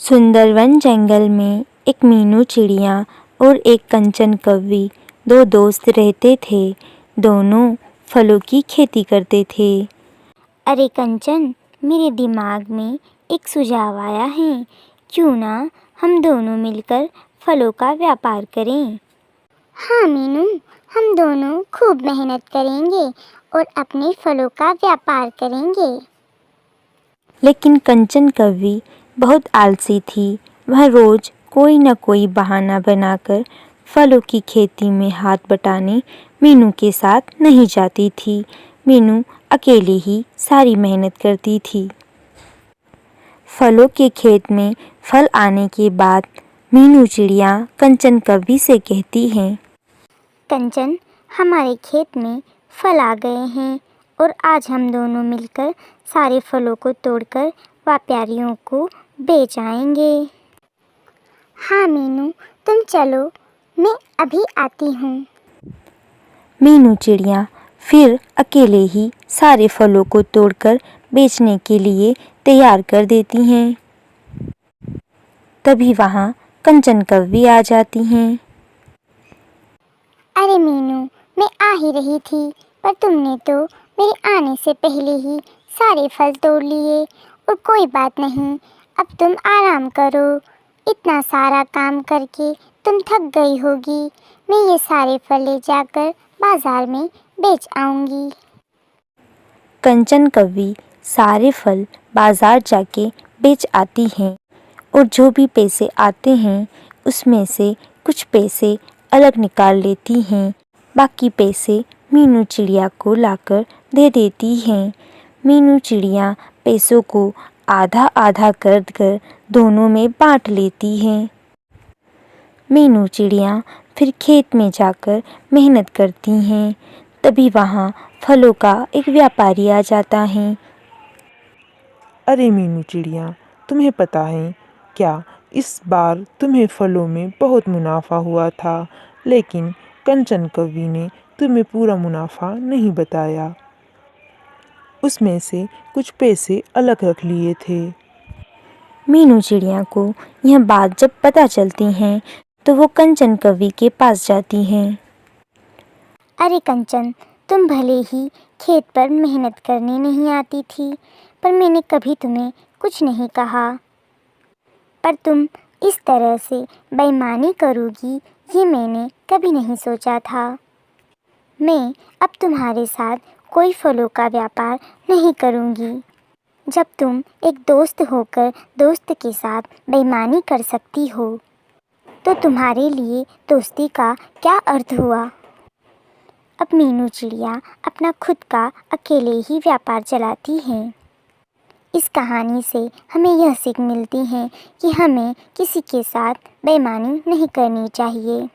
सुंदरवन जंगल में एक मीनू चिड़िया और एक कंचन कौवी दो दोस्त रहते थे। दोनों फलों की खेती करते थे। अरे कंचन, मेरे दिमाग में एक सुझाव आया है। क्यों ना हम दोनों मिलकर फलों का व्यापार करें। हाँ मीनू, हम दोनों खूब मेहनत करेंगे और अपने फलों का व्यापार करेंगे। लेकिन कंचन कौवी बहुत आलसी थी। वह रोज कोई न कोई बहाना बनाकर फलों की खेती में हाथ बटाने मीनू के साथ नहीं जाती थी। मीनू अकेले ही सारी मेहनत करती थी। फलों के खेत में फल आने के बाद मीनू चिड़िया कंचन कौवी से कहती है, कंचन, हमारे खेत में फल आ गए हैं और आज हम दोनों मिलकर सारे फलों को तोड़कर व्यापारियों को बेच आएंगे। हाँ मीनू, तुम चलो, मैं अभी आती हूँ। मीनू चिड़िया फिर अकेले ही सारे फलों को तोड़कर बेचने के लिए तैयार कर देती हैं। तभी वहाँ कंचन कौवी आ जाती हैं। अरे मीनू, मैं आ ही रही थी, पर तुमने तो मेरे आने से पहले ही सारे फल तोड़ लिए। और कोई बात नहीं, अब तुम आराम करो। इतना सारा काम करके तुम थक गई होगी। मैं ये सारे फल ले जाकर बाजार में बेच आऊँगी। कंचन कौवी सारे फल बाजार जाके बेच आती हैं और जो भी पैसे आते हैं उसमें से कुछ पैसे अलग निकाल लेती हैं। बाकी पैसे मीनू चिड़िया को लाकर दे देती हैं। मीनू चिड़िया पैसों को आधा आधा कर दोनों में बांट लेती हैं। मीनू चिड़िया फिर खेत में जाकर मेहनत करती हैं। तभी वहाँ फलों का एक व्यापारी आ जाता है। अरे मीनू चिड़िया, तुम्हें पता है क्या, इस बार तुम्हें फलों में बहुत मुनाफा हुआ था, लेकिन कंचन कौवी ने तुम्हें पूरा मुनाफा नहीं बताया। उसमें से कुछ पैसे अलग रख लिए थे। मीनू चिड़िया को यह बात जब पता चलती है तो वो कंचन कौवी के पास जाती हैं। अरे कंचन, तुम भले ही खेत पर मेहनत करने नहीं आती थी, पर मैंने कभी तुम्हें कुछ नहीं कहा। पर तुम इस तरह से बेईमानी करोगी ये मैंने कभी नहीं सोचा था। मैं अब तुम्हारे साथ कोई फलों का व्यापार नहीं करूँगी। जब तुम एक दोस्त होकर दोस्त के साथ बेईमानी कर सकती हो तो तुम्हारे लिए दोस्ती का क्या अर्थ हुआ। अब मीनू चिड़िया अपना खुद का अकेले ही व्यापार चलाती है। इस कहानी से हमें यह सीख मिलती है कि हमें किसी के साथ बेईमानी नहीं करनी चाहिए।